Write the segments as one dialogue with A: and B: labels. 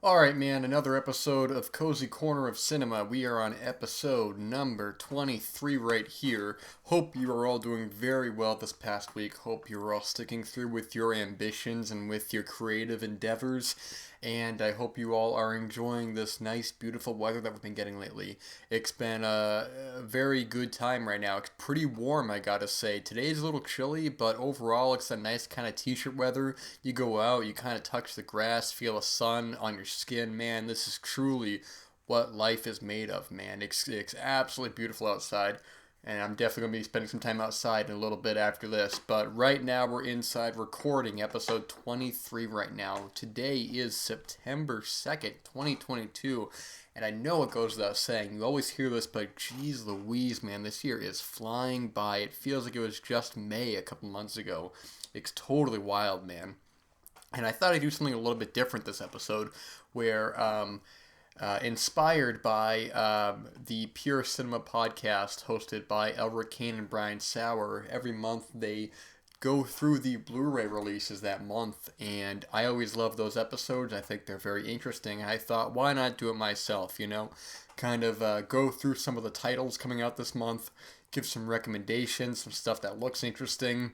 A: All right, man, another episode of Cozy Corner of Cinema. We are on episode number 23 right here. Hope you are all doing very well this past week. Hope you are all sticking through with your ambitions and with your creative endeavors. And I hope you all are enjoying this nice, beautiful weather that we've been getting lately. It's been a very good time right now. It's pretty warm, I gotta say. Today's a little chilly, but overall, it's a nice kind of t shirt weather. You go out, you kind of touch the grass, feel the sun on your skin. Man, this is truly what life is made of, man. It's absolutely beautiful outside. And I'm definitely going to be spending some time outside in a little bit after this. But right now, we're inside recording episode 23 right now. Today is September 2nd, 2022. And I know it goes without saying, you always hear this, but geez Louise, man, this year is flying by. It feels like it was just May a couple months ago. It's totally wild, man. And I thought I'd do something a little bit different this episode, where inspired by the Pure Cinema podcast hosted by Elric Kane and Brian Sauer. Every month they go through the Blu-ray releases that month, and I always love those episodes. I think they're very interesting. I thought, why not do it myself, you know? Kind of go through some of the titles coming out this month, give some recommendations, some stuff that looks interesting.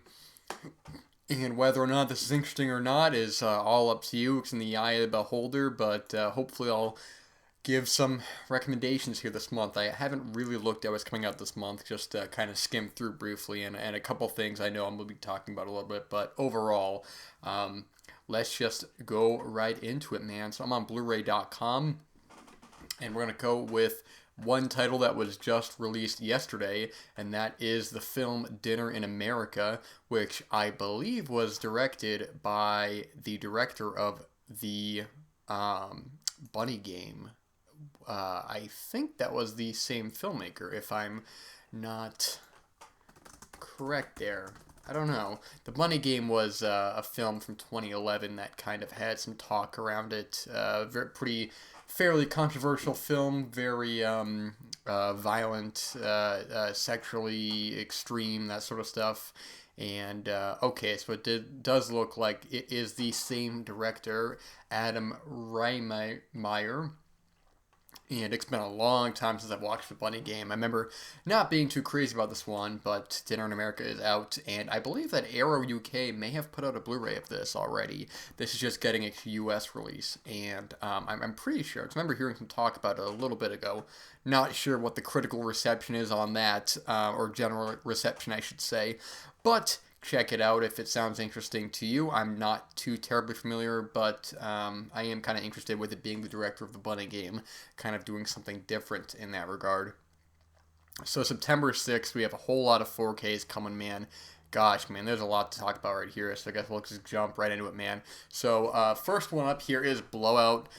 A: And whether or not this is interesting or not is all up to you. It's in the eye of the beholder, but hopefully I'll give some recommendations here this month. I haven't really looked at what's coming out this month, just kind of skimmed through briefly, and a couple things I know I'm going to be talking about a little bit, but overall, let's just go right into it, man. So I'm on Blu-ray.com, and we're going to go with one title that was just released yesterday, and that is the film Dinner in America, which I believe was directed by the director of the Bunny Game. I think that was the same filmmaker, if I'm not correct there. I don't know. The Bunny Game was a film from 2011 that kind of had some talk around it. Fairly controversial film, very violent, sexually extreme, that sort of stuff. And okay, so does look like it is the same director, Adam Reimeyer. And it's been a long time since I've watched the Bunny Game. I remember not being too crazy about this one, but Dinner in America is out, and I believe that Arrow UK may have put out a Blu-ray of this already. This is just getting its US release, and I'm pretty sure. I remember hearing some talk about it a little bit ago. Not sure what the critical reception is on that, or general reception, I should say, but check it out if it sounds interesting to you. I'm not too terribly familiar, but I am kind of interested with it being the director of the Bunny Game, kind of doing something different in that regard. So September 6th, we have a whole lot of 4Ks coming, man. Gosh, man, there's a lot to talk about right here, so I guess we'll just jump right into it, man. So first one up here is Blowout.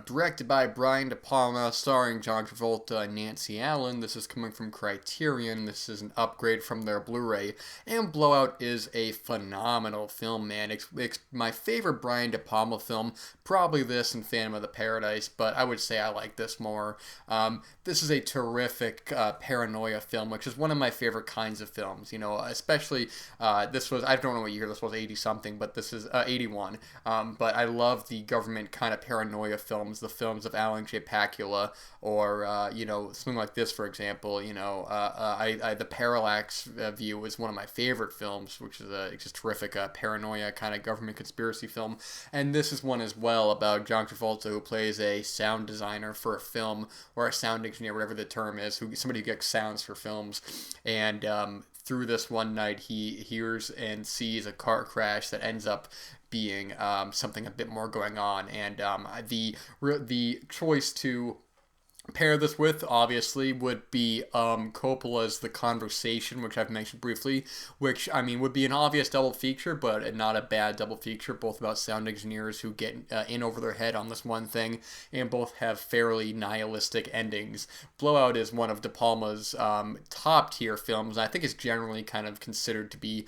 A: Directed by Brian De Palma, starring John Travolta and Nancy Allen. This is coming from Criterion. This is an upgrade from their Blu-ray. And Blowout is a phenomenal film, man. It's my favorite Brian De Palma film. Probably this and Phantom of the Paradise, but I would say I like this more. This is a terrific paranoia film, which is one of my favorite kinds of films. You know, especially this was, I don't know what year this was, 80-something, but this is 81. But I love the government kind of paranoia films, the films of Alan J. Pakula, or you know, something like this, for example. You know, the Parallax View is one of my favorite films, which is it's just terrific paranoia kind of government conspiracy film. And this is one as well about John Travolta, who plays a sound designer for a film, or a sound engineer, whatever the term is, somebody who gets sounds for films. And through this one night, he hears and sees a car crash that ends up being something a bit more going on, and the choice to pair this with, obviously, would be Coppola's The Conversation, which I've mentioned briefly, which, I mean, would be an obvious double feature, but not a bad double feature, both about sound engineers who get in over their head on this one thing, and both have fairly nihilistic endings. Blowout is one of De Palma's top-tier films. I think it's generally kind of considered to be,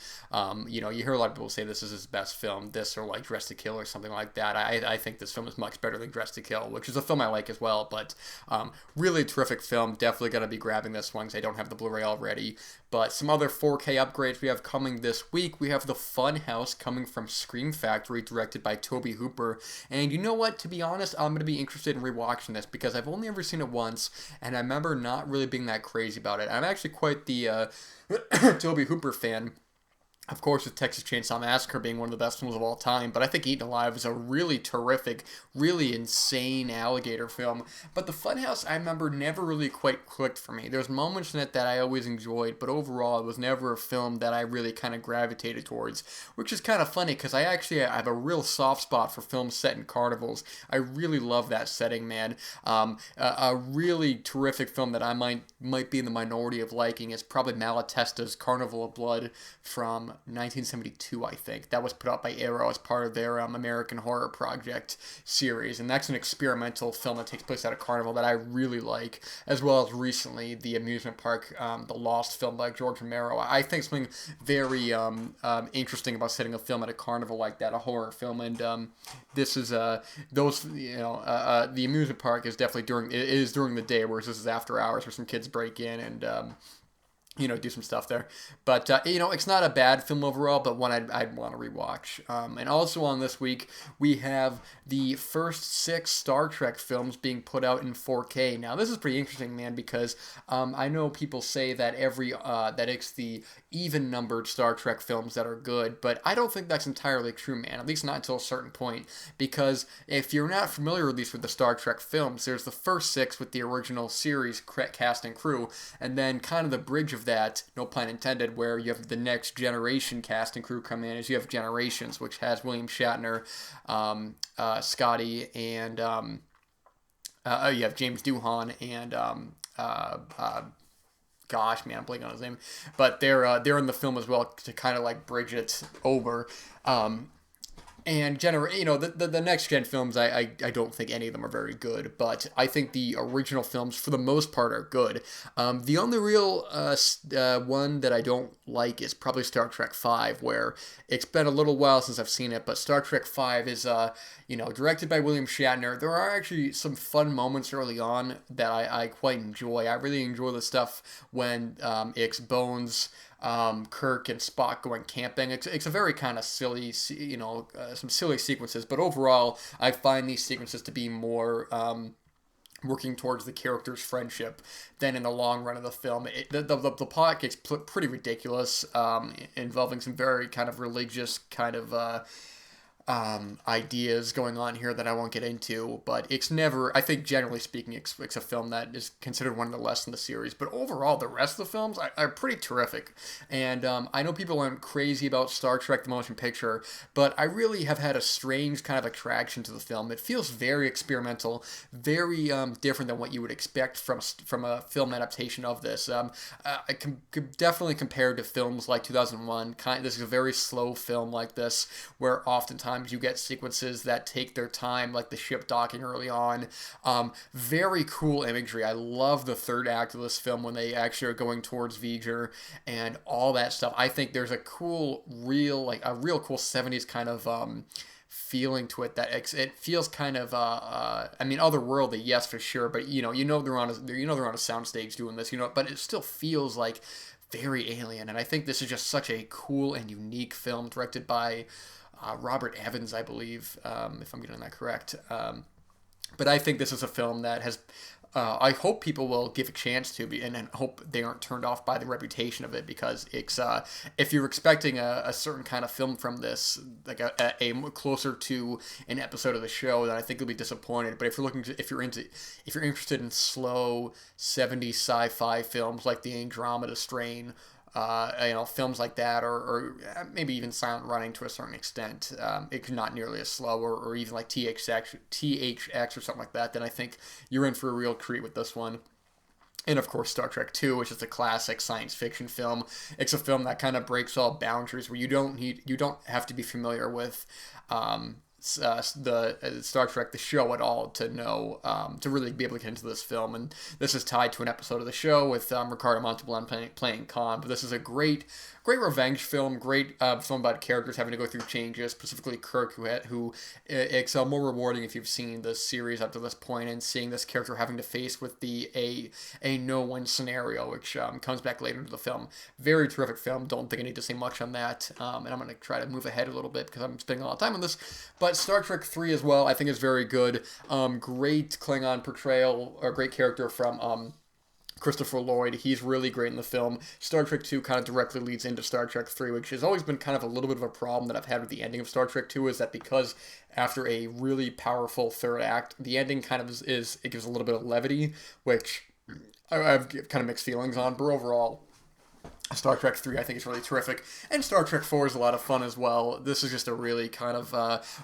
A: you know, you hear a lot of people say this is his best film, this or like Dressed to Kill or something like that. I think this film is much better than Dressed to Kill, which is a film I like as well, but Really terrific film. Definitely going to be grabbing this one because I don't have the Blu-ray already. But some other 4K upgrades we have coming this week. We have The Funhouse coming from Scream Factory, directed by Tobe Hooper. And you know what? To be honest, I'm going to be interested in rewatching this because I've only ever seen it once, and I remember not really being that crazy about it. I'm actually quite the Tobe Hooper fan. Of course, with Texas Chainsaw Massacre being one of the best films of all time, but I think Eaten Alive is a really terrific, really insane alligator film. But The Funhouse, I remember, never really quite clicked for me. There's moments in it that I always enjoyed, but overall, it was never a film that I really kind of gravitated towards, which is kind of funny because I have a real soft spot for films set in carnivals. I really love that setting, man. A really terrific film that I might be in the minority of liking is probably Malatesta's Carnival of Blood from 1972, I think. That was put out by Arrow as part of their American Horror Project series, and that's an experimental film that takes place at a carnival that I really like, as well as recently the amusement park, The Lost film by George Romero. I think something very interesting about setting a film at a carnival like that, a horror film, and this is the amusement park is definitely during the day, whereas this is after hours where some kids break in and do some stuff there. But, it's not a bad film overall, but one I'd want to rewatch. And also on this week, we have the first 6 Star Trek films being put out in 4K. Now, this is pretty interesting, man, because I know people say that that it's the even-numbered Star Trek films that are good, but I don't think that's entirely true, man, at least not until a certain point, because if you're not familiar, at least with the Star Trek films, there's the first 6 with the original series cast and crew, and then kind of the bridge of that, no pun intended, where you have the next generation cast and crew come in, is you have Generations, which has William Shatner, Scotty, and you have James Doohan, and gosh, man, I'm blanking on his name, but they're in the film as well to kind of like bridge it over. And the next gen films, I don't think any of them are very good, but I think the original films, for the most part, are good. The only real one that I don't like is probably Star Trek V, where it's been a little while since I've seen it, but Star Trek V is, directed by William Shatner. There are actually some fun moments early on that I quite enjoy. I really enjoy the stuff when it's Bones, Kirk and Spock going camping. It's a very kind of silly, some silly sequences, but overall, I find these sequences to be more working towards the character's friendship than in the long run of the film. The plot gets pretty ridiculous, involving some very kind of religious kind of ideas going on here that I won't get into, but it's never, I think generally speaking, it's a film that is considered one of the less in the series, but overall the rest of the films are pretty terrific, and I know people aren't crazy about Star Trek the motion picture, but I really have had a strange kind of attraction to the film. It feels very experimental, very different than what you would expect from a film adaptation of this. I can definitely compare to films like 2001. This is a very slow film like this, where oftentimes you get sequences that take their time, like the ship docking early on. Very cool imagery. I love the third act of this film when they actually are going towards V'ger and all that stuff. I think there's a real cool 70s kind of feeling to it that it feels kind of otherworldly, yes, for sure, but they're on a soundstage doing this, but it still feels like very alien, and I think this is just such a cool and unique film directed by Robert Evans, I believe, if I'm getting that correct. But I think this is a film that has, I hope people will give a chance to, and hope they aren't turned off by the reputation of it, because it's, if you're expecting a certain kind of film from this, like a closer to an episode of the show, then I think you'll be disappointed. But if you're interested in slow 70s sci-fi films like The Andromeda Strain, films like that, or maybe even Silent Running to a certain extent, it's not nearly as slow, or even like THX or something like that, then I think you're in for a real treat with this one. And of course, Star Trek II, which is a classic science fiction film. It's a film that kind of breaks all boundaries, where you don't have to be familiar with Star Trek the show at all to know to really be able to get into this film. And this is tied to an episode of the show with Ricardo Montalban playing Khan. But this is a great revenge film, great film about characters having to go through changes, specifically Kirk, who it's more rewarding if you've seen the series up to this point, and seeing this character having to face with a no-win scenario, which comes back later into the film. Very terrific film. Don't think I need to say much on that, and I'm going to try to move ahead a little bit because I'm spending a lot of time on this. But Star Trek 3 as well, I think is very good. Great Klingon portrayal, or great character from Christopher Lloyd. He's really great in the film. Star Trek 2 kind of directly leads into Star Trek 3, which has always been kind of a little bit of a problem that I've had with the ending of Star Trek 2, is that because after a really powerful third act, the ending kind of it gives a little bit of levity, which I have kind of mixed feelings on, but overall, Star Trek 3 I think is really terrific, and Star Trek 4 is a lot of fun as well. This is just a really kind of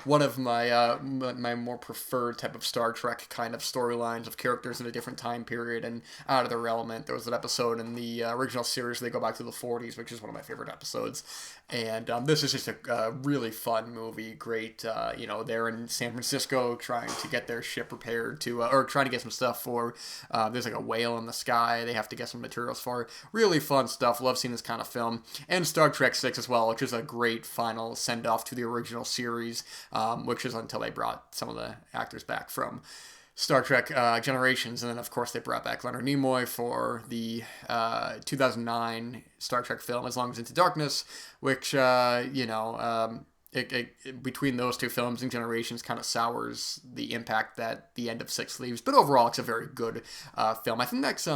A: one of my more preferred type of Star Trek kind of storylines of characters in a different time period and out of their element. There was an episode in the original series where they go back to the 40s, which is one of my favorite episodes. And this is just a really fun movie. Great, they're in San Francisco trying to get their ship repaired or trying to get some stuff for, there's like a whale in the sky they have to get some materials for. Really fun stuff. Love seeing this kind of film. And Star Trek 6 as well, which is a great final send-off to the original series, which is until they brought some of the actors back from Star Trek Generations, and then of course they brought back Leonard Nimoy for the 2009 Star Trek film As Long as Into Darkness, which between those two films and Generations kind of sours the impact that the end of 6 leaves. But overall, it's a very good film. I think that's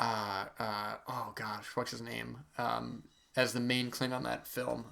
A: oh gosh, what's his name? As the main Klingon on that film.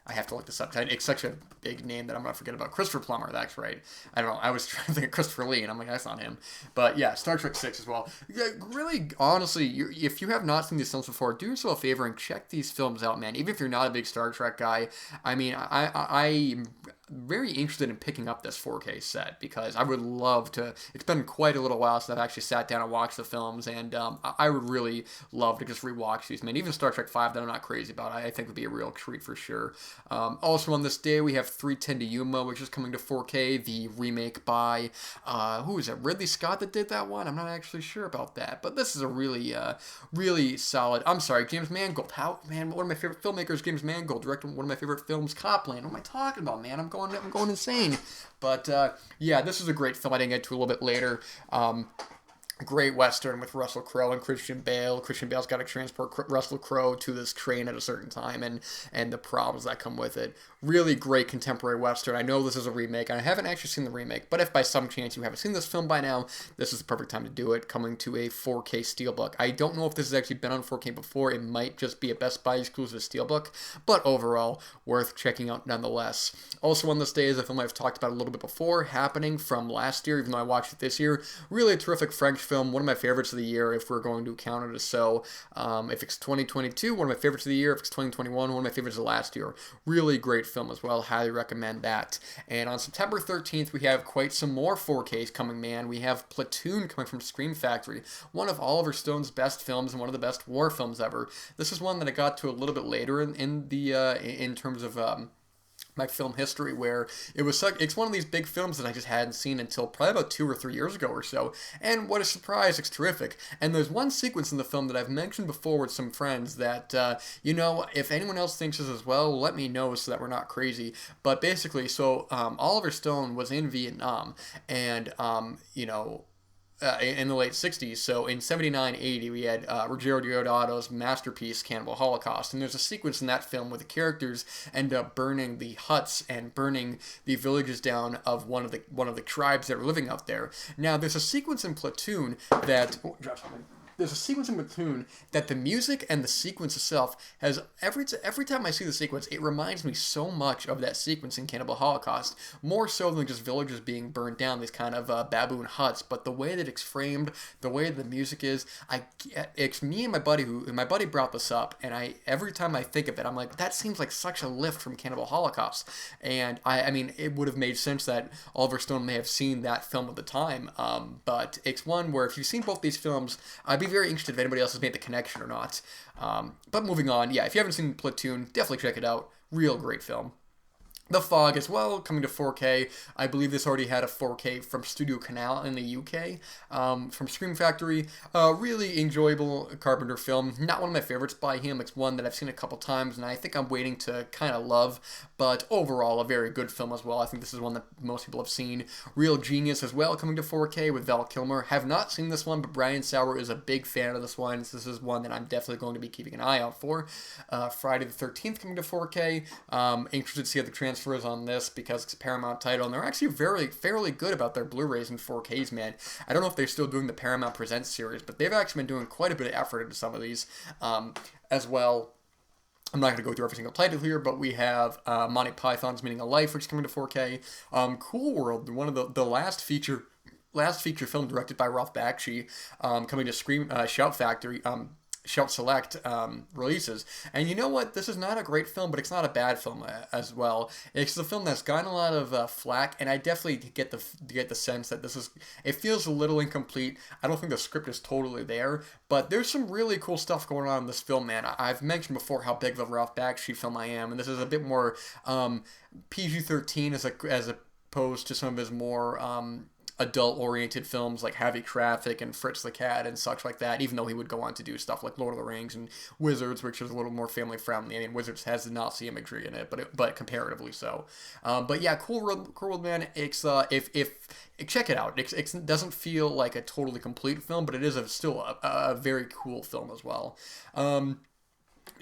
A: I have to look this up. It's such a big name that I'm going to forget about. Christopher Plummer, that's right. I don't know. I was trying to think of Christopher Lee, and I'm like, that's not him. But yeah, Star Trek 6 as well. Yeah, really, honestly, if you have not seen these films before, do yourself a favor and check these films out, man. Even if you're not a big Star Trek guy, I mean, I'm very interested in picking up this 4K set because I would love to. It's been quite a little while since I've actually sat down and watched the films, and I would really love to just rewatch these, man. Even Star Trek 5 that I'm not crazy about, I think would be a real treat for sure. Also on this day, we have 3:10 to Yuma, which is coming to 4K, the remake by, who is it, Ridley Scott that did that one? I'm not actually sure about that, but this is a really, really solid, I'm sorry, James Mangold. One of my favorite filmmakers, James Mangold, directed one of my favorite films, Copland. What am I talking about, man? I'm going insane. But, yeah, this is a great film I didn't get to a little bit later. Great Western with Russell Crowe and Christian Bale. Christian Bale's got to transport Russell Crowe to this train at a certain time and the problems that come with it. Really great contemporary Western. I know this is a remake, and I haven't actually seen the remake, but if by some chance you haven't seen this film by now, this is the perfect time to do it, coming to a 4K Steelbook. I don't know if this has actually been on 4K before. It might just be a Best Buy exclusive Steelbook, but overall, worth checking out nonetheless. Also on this day is a film I've talked about a little bit before, Happening, from last year, even though I watched it this year. Really a terrific French film, one of my favorites of the year if we're going to count it as so. If it's 2022, one of my favorites of the year. If it's 2021, one of my favorites of last year. Really great film as well. Highly recommend that. And on September 13th, we have quite some more 4Ks coming, man. We have Platoon coming from Scream Factory, one of Oliver Stone's best films and one of the best war films ever. This is one that I got to a little bit later in terms of my film history, where it's one of these big films that I just hadn't seen until probably about 2 or 3 years ago or so, and what a surprise, it's terrific. And there's one sequence in the film that I've mentioned before with some friends that, if anyone else thinks this as well, let me know so that we're not crazy. But basically, Oliver Stone was in Vietnam, and, in the late 60s. So in 79, 80, we had Ruggero Deodato's masterpiece, Cannibal Holocaust. And there's a sequence in that film where the characters end up burning the huts and burning the villages down of one of the tribes that are living out there. Now, there's a sequence in Platoon that... Oh, drop something. There's a sequence in Platoon that the music and the sequence itself has, every time I see the sequence, it reminds me so much of that sequence in Cannibal Holocaust, more so than just villages being burned down, these kind of baboon huts, but the way that it's framed, the way the music is, it's me and my buddy brought this up, and every time I think of it, I'm like, that seems like such a lift from Cannibal Holocaust, and I mean, it would have made sense that Oliver Stone may have seen that film at the time, but it's one where if you've seen both these films, I'd be very interested if anybody else has made the connection or not. But moving on, yeah, if you haven't seen Platoon, definitely check it out. Real great film. The Fog as well, coming to 4K. I believe this already had a 4K from Studio Canal in the UK, from Scream Factory. Really enjoyable Carpenter film. Not one of my favorites by him. It's one that I've seen a couple times, and I think I'm waiting to kind of love. But overall, a very good film as well. I think this is one that most people have seen. Real Genius as well, coming to 4K with Val Kilmer. Have not seen this one, but Brian Sauer is a big fan of this one. So this is one that I'm definitely going to be keeping an eye out for. Friday the 13th coming to 4K. Interested to see how the transfer is on this because it's a Paramount title, and they're actually fairly good about their Blu-rays and 4Ks, man. I don't know if they're still doing the Paramount Presents series, but they've actually been doing quite a bit of effort into some of these as well. I'm not going to go through every single title here, but we have Monty Python's Meaning of Life, which is coming to 4K. Cool World, one of the last feature film directed by Ralph Bakshi, coming to Shout Factory. Shout Select releases. And you know what? This is not a great film, but it's not a bad film as well. It's a film that's gotten a lot of flack, and I definitely get the sense that it feels a little incomplete. I don't think the script is totally there, but there's some really cool stuff going on in this film, man. I've mentioned before how big of a Ralph Bakshi film I am, and this is a bit more PG-13 as opposed to some of his more adult-oriented films like Heavy Traffic and Fritz the Cat and such like that, even though he would go on to do stuff like Lord of the Rings and Wizards, which is a little more family-friendly. I mean, Wizards has the Nazi imagery in it, but comparatively so. But yeah, Cool World, man, it's, check it out. It doesn't feel like a totally complete film, but it is still a very cool film as well.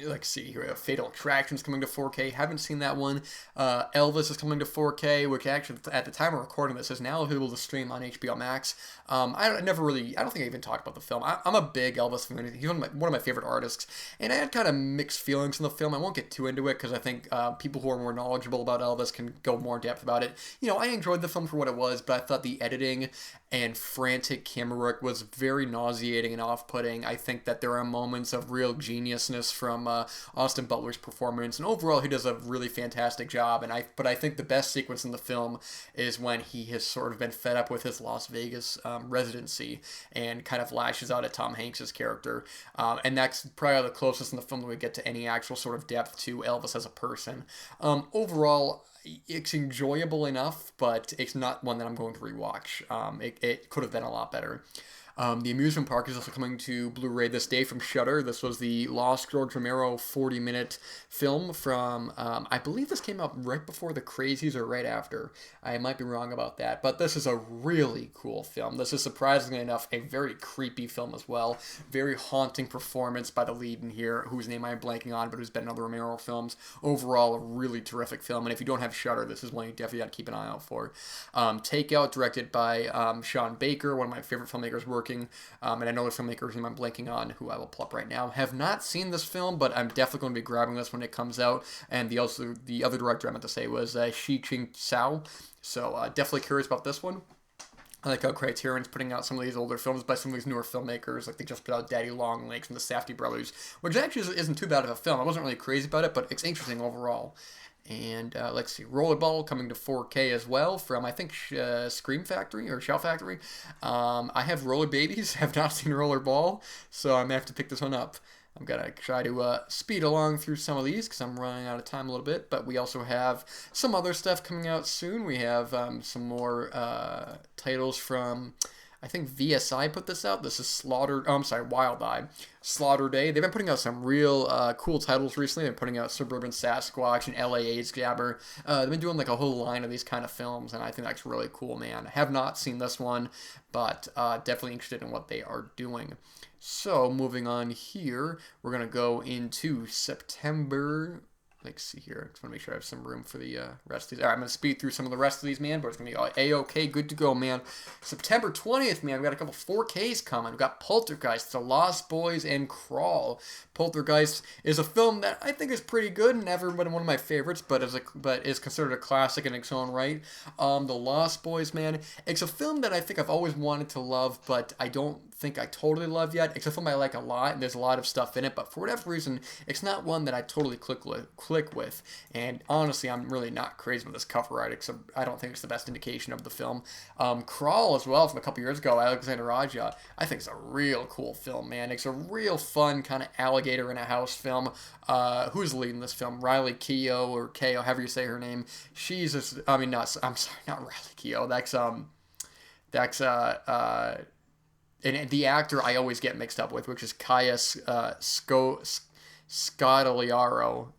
A: Let's see here. Fatal Attraction's coming to 4K. Haven't seen that one. Elvis is coming to 4K, which actually, at the time of recording this, is now available to stream on HBO Max. I don't think I even talked about the film. I'm a big Elvis fan. He's one of my favorite artists, and I had kind of mixed feelings in the film. I won't get too into it because I think people who are more knowledgeable about Elvis can go more in depth about it. I enjoyed the film for what it was, but I thought the editing and frantic camera work was very nauseating and off-putting. I think that there are moments of real geniusness from Austin Butler's performance, and overall he does a really fantastic job. But I think the best sequence in the film is when he has sort of been fed up with his Las Vegas residency and kind of lashes out at Tom Hanks's character, and that's probably the closest in the film that we get to any actual sort of depth to Elvis as a person. Overall, it's enjoyable enough, but it's not one that I'm going to rewatch. It could have been a lot better. The Amusement Park is also coming to Blu-ray this day from Shudder. This was the Lost George Romero 40-minute film from, I believe this came out right before The Crazies or right after. I might be wrong about that, but this is a really cool film. This is surprisingly enough a very creepy film as well. Very haunting performance by the lead in here, whose name I'm blanking on, but who's been in other Romero films. Overall, a really terrific film, and if you don't have Shudder, this is one you definitely got to keep an eye out for. Takeout, directed by Sean Baker, one of my favorite filmmakers working. And I know the filmmaker's name I'm blanking on, who I will pull up right now. Have not seen this film, but I'm definitely going to be grabbing this when it comes out. And the other director I meant to say was Shih-Ching. So definitely curious about this one. I like how Criterion's putting out some of these older films by some of these newer filmmakers. Like they just put out Daddy Longlegs and the Safdie Brothers, which actually isn't too bad of a film. I wasn't really crazy about it, but it's interesting overall. And let's see, Rollerball coming to 4K as well from, I think, Scream Factory or Shout Factory. I have Roller Babies, have not seen Rollerball, so I'm going to have to pick this one up. I'm going to try to speed along through some of these because I'm running out of time a little bit, but we also have some other stuff coming out soon. We have some more titles from, I think VSI put this out. This is Wild Eye. Slaughter Day. They've been putting out some real cool titles recently. They've been putting out Suburban Sasquatch and LA AIDS Gabber. They've been doing like a whole line of these kind of films, and I think that's really cool, man. I have not seen this one, but definitely interested in what they are doing. So, moving on here, we're going to go into September. Let's see here. I just want to make sure I have some room for the rest of these. All right, I'm going to speed through some of the rest of these, man, but it's going to be A-okay, good to go, man. September 20th, man, we got a couple 4Ks coming. We got Poltergeist, The Lost Boys, and Crawl. Poltergeist is a film that I think is pretty good and never been one of my favorites, but is considered a classic in its own right. The Lost Boys, man, it's a film that I think I've always wanted to love, but I don't think I totally love yet. It's a film I like a lot, and there's a lot of stuff in it, but for whatever reason, it's not one that I totally click click with. And honestly, I'm really not crazy with this cover art, except I don't think it's the best indication of the film. Crawl as well from a couple years ago, Alexander Raja, I think it's a real cool film, man. It's a real fun kind of alligator in a house film. Who's leading this film? Riley Keough or Keough, however you say her name. She's just, I mean, not, I'm sorry, not Riley Keough. And the actor I always get mixed up with, which is Kaya Scodelario.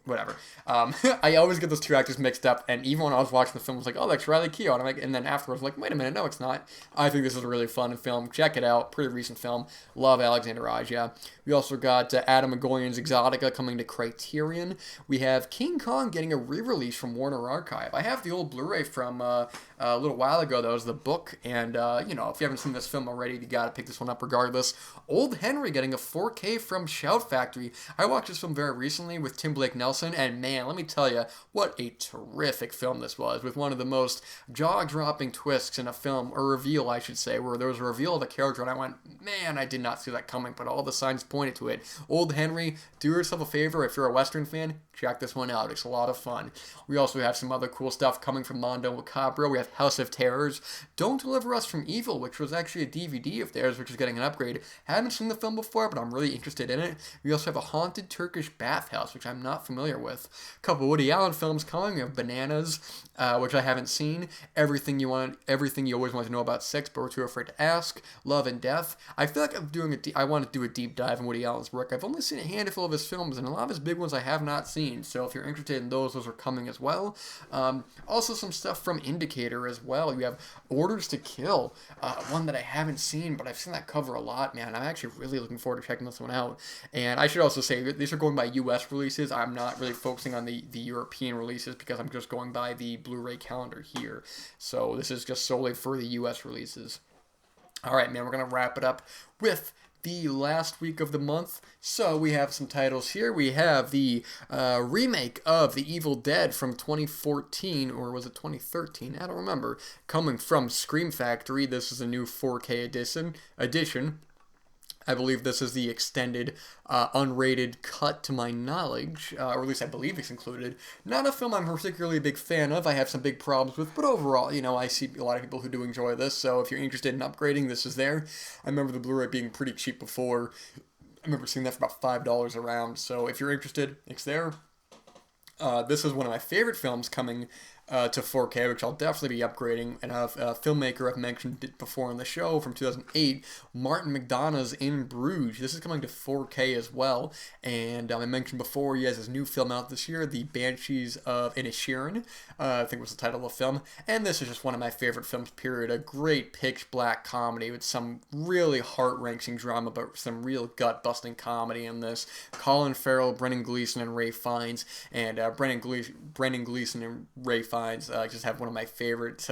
A: Whatever. I always get those two actors mixed up, and even when I was watching the film, I was like, oh, that's Riley Keough, and and then afterwards, I was like, wait a minute, no, it's not. I think this is a really fun film. Check it out. Pretty recent film. Love Alexander Raja. We also got Adam McGoyan's Exotica coming to Criterion. We have King Kong getting a re-release from Warner Archive. I have the old Blu-ray from a little while ago. That was the book, and if you haven't seen this film already, you gotta pick this one up regardless. Old Henry getting a 4K from Shout Factory. I watched this film very recently with Tim Blake Nelson, and man, let me tell you, what a terrific film this was, with one of the most jaw-dropping twists in a film, or reveal, I should say, where there was a reveal of a character, and I went, man, I did not see that coming, but all the signs pointed to it. Old Henry, do yourself a favor, if you're a Western fan, check this one out. It's a lot of fun. We also have some other cool stuff coming from Mondo Macabro. We have House of Terrors, Don't Deliver Us from Evil, which was actually a DVD of theirs, which is getting an upgrade. Haven't seen the film before, but I'm really interested in it. We also have a haunted Turkish bathhouse, which I'm not familiar with. A couple Woody Allen films coming. We have Bananas, which I haven't seen. Everything You Always Want to Know About Sex, but Were Too Afraid to Ask. Love and Death. I feel like I want to do a deep dive in Woody Allen's work. I've only seen a handful of his films, and a lot of his big ones I have not seen. So if you're interested in those are coming as well. Also some stuff from Indicator as well. You have Orders to Kill, one that I haven't seen, but I've seen that cover a lot, man. I'm actually really looking forward to checking this one out. And I should also say that these are going by US releases. I'm not really focusing on the European releases because I'm just going by the Blu-ray calendar here. So this is just solely for the US releases. Alright, man, we're going to wrap it up with the last week of the month. So we have some titles here. We have the remake of The Evil Dead from 2014, or was it 2013? I don't remember. Coming from Scream Factory. This is a new 4K edition. I believe this is the extended, unrated cut to my knowledge, or at least I believe it's included. Not a film I'm particularly a big fan of. I have some big problems with, but overall, I see a lot of people who do enjoy this, so if you're interested in upgrading, this is there. I remember the Blu-ray being pretty cheap before. I remember seeing that for about $5 around, so if you're interested, it's there. This is one of my favorite films coming to 4K, which I'll definitely be upgrading, and a filmmaker I've mentioned before on the show from 2008, Martin McDonagh's In Bruges. This is coming to 4K as well, and I mentioned before he has his new film out this year, The Banshees of Inisherin, I think was the title of the film, and this is just one of my favorite films, period. A great pitch black comedy with some really heart-wrenching drama, but some real gut-busting comedy in this. Colin Farrell, Brendan Gleeson, and Ray Fiennes, and Brendan Gleeson and Ray Fiennes just have one of my favorite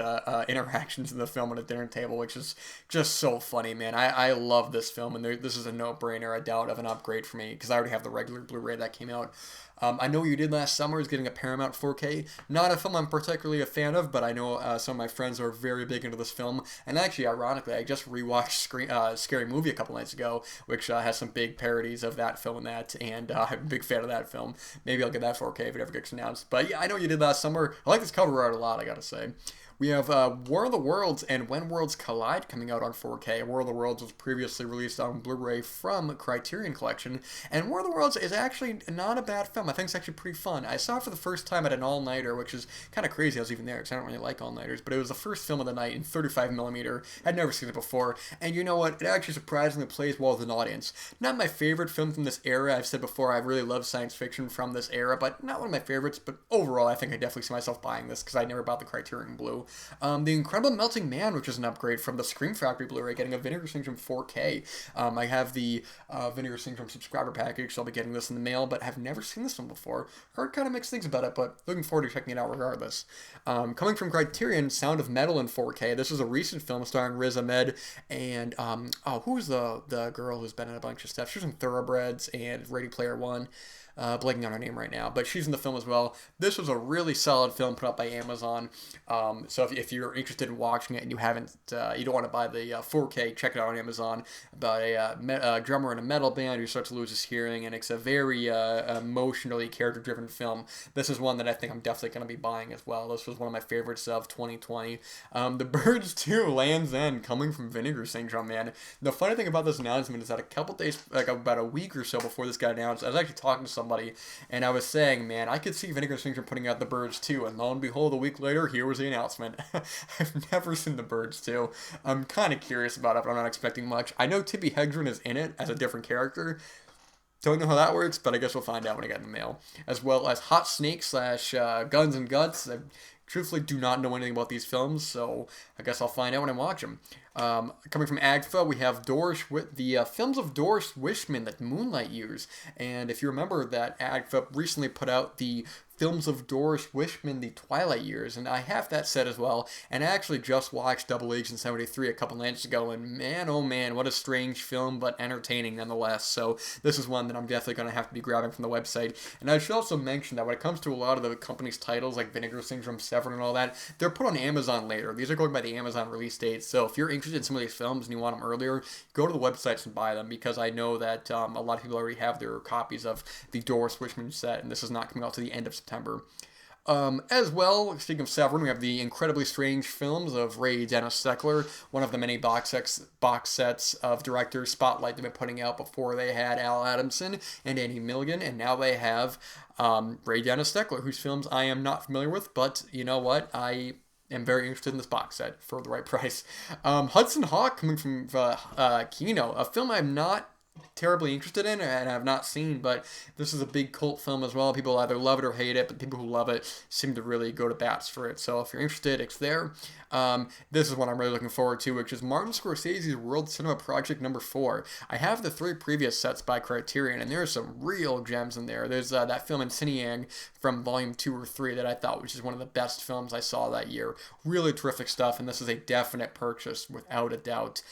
A: interactions in the film at a dinner table, which is just so funny, man. I love this film, and this is a no-brainer, I doubt, of an upgrade for me, because I already have the regular Blu-ray that came out. I Know What You Did Last Summer is getting a Paramount 4K. Not a film I'm particularly a fan of, but I know some of my friends are very big into this film. And actually, ironically, I just rewatched Scary Movie a couple nights ago, which has some big parodies of that film in that, and I'm a big fan of that film. Maybe I'll get that 4K if it ever gets announced. But yeah, I Know What You Did Last Summer. I like this cover art a lot, I gotta say. We have War of the Worlds and When Worlds Collide coming out on 4K. War of the Worlds was previously released on Blu-ray from Criterion Collection, and War of the Worlds is actually not a bad film. I think it's actually pretty fun. I saw it for the first time at an all-nighter, which is kind of crazy I was even there, because I don't really like all-nighters, but it was the first film of the night in 35mm. I'd never seen it before, and you know what? It actually surprisingly plays well with an audience. Not my favorite film from this era. I've said before I really love science fiction from this era, but not one of my favorites, but overall I think I definitely see myself buying this, because I never bought the Criterion Blue. The Incredible Melting Man, which is an upgrade from the Scream Factory Blu-ray, getting a Vinegar Syndrome 4K. I have the Vinegar Syndrome subscriber package, so I'll be getting this in the mail, but have never seen this one before. Heard kind of mixed things about it, but looking forward to checking it out regardless. Coming from Criterion, Sound of Metal in 4K. This is a recent film starring Riz Ahmed and, who's the girl who's been in a bunch of stuff? She was in Thoroughbreds and Ready Player One. blanking on her name right now, but she's in the film as well. This was a really solid film put out by Amazon. So if you're interested in watching it and you haven't, you don't want to buy the 4K, check it out on Amazon. About a drummer in a metal band who starts to lose his hearing, and it's a very emotionally character-driven film. This is one that I think I'm definitely going to be buying as well. This was one of my favorites of 2020. The Birds 2, Land's End, coming from Vinegar Syndrome, man. The funny thing about this announcement is that a couple days, like about a week or so before this got announced, I was actually talking to somebody, and I was saying, man, I could see Vinegar Syndrome putting out The Birds 2, and lo and behold, a week later, here was the announcement. I've never seen The Birds 2. I'm kind of curious about it, but I'm not expecting much. I know Tippi Hedren is in it as a different character. Don't know how that works, but I guess we'll find out when I get in the mail. As well as Hot Snake slash Guns and Guts. I truthfully do not know anything about these films, so I guess I'll find out when I watch them. Coming from AGFA, we have the films of Doris Wishman, the Moonlight Years. And if you remember that AGFA recently put out the films of Doris Wishman, the Twilight Years, and I have that set as well, and I actually just watched Double Agent 73 a couple nights ago, and man, oh man, what a strange film, but entertaining nonetheless. So this is one that I'm definitely going to have to be grabbing from the website. And I should also mention that when it comes to a lot of the company's titles, like Vinegar Syndrome, Severin, and all that, they're put on Amazon later. These are going by the Amazon release date, so if you're interested in some of these films and you want them earlier, go to the websites and buy them, because I know that a lot of people already have their copies of the Doris Wishman set, and this is not coming out to the end of September. As well, speaking of Severin, we have the incredibly strange films of Ray Dennis Steckler, one of the many box sets of directors Spotlight they've been putting out. Before they had Al Adamson and Andy Milligan, and now they have Ray Dennis Steckler, whose films I am not familiar with, but you know what? I am very interested in this box set for the right price. Hudson Hawk, coming from Kino, a film I'm not terribly interested in and have not seen, but this is a big cult film as well. People either love it or hate it, but people who love it seem to really go to bats for it. So if you're interested, it's there. This is what I'm really looking forward to, which is Martin Scorsese's World Cinema Project number 4. I have the 3 previous sets by Criterion, and there's some real gems in there. There's that film in Cineang from Volume 2 or 3 that I thought was just one of the best films I saw that year. Really terrific stuff, and this is a definite purchase without a doubt.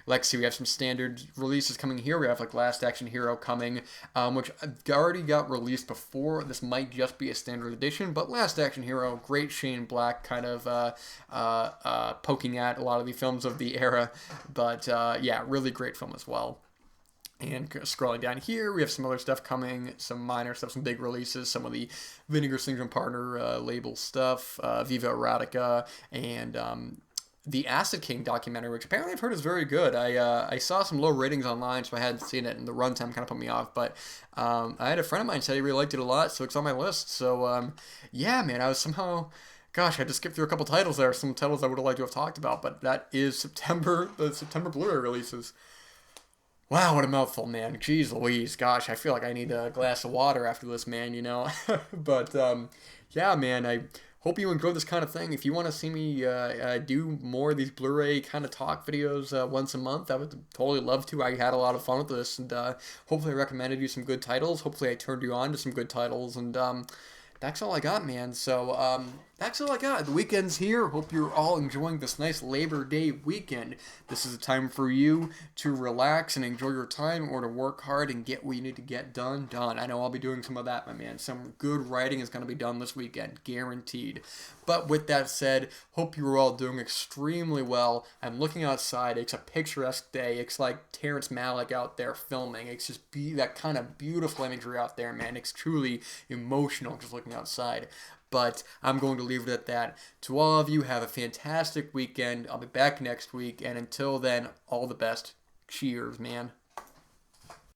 A: Let's see, we have some standard releases coming here. We have like Last Action Hero coming, which already got released before. This might just be a standard edition, but Last Action Hero, great Shane Black kind of poking at a lot of the films of the era, but yeah, really great film as well. And scrolling down here, we have some other stuff coming, some minor stuff, some big releases, some of the Vinegar Syndrome partner label stuff, Viva Erotica, and the Acid King documentary, which apparently I've heard is very good. I saw some low ratings online, so I hadn't seen it, and the runtime kind of put me off. But I had a friend of mine said he really liked it a lot, so it's on my list. So yeah, man, I was somehow, gosh, I had to skip through a couple titles there, some titles I would have liked to have talked about. But that is September, the September Blu-ray releases. Wow, what a mouthful, man. Jeez Louise, gosh, I feel like I need a glass of water after this, man, you know? But yeah, man, I hope you enjoy this kind of thing. If you want to see me do more of these Blu-ray kind of talk videos once a month, I would totally love to. I had a lot of fun with this, and hopefully I recommended you some good titles. Hopefully I turned you on to some good titles, and that's all I got, man. So that's all I got. The weekend's here. Hope you're all enjoying this nice Labor Day weekend. This is a time for you to relax and enjoy your time, or to work hard and get what you need to get done. I know I'll be doing some of that, my man. Some good writing is going to be done this weekend, guaranteed. But with that said, hope you're all doing extremely well. I'm looking outside. It's a picturesque day. It's like Terrence Malick out there filming. It's just that kind of beautiful imagery out there, man. It's truly emotional just looking outside. But I'm going to leave it at that. To all of you, have a fantastic weekend. I'll be back next week. And until then, all the best. Cheers, man.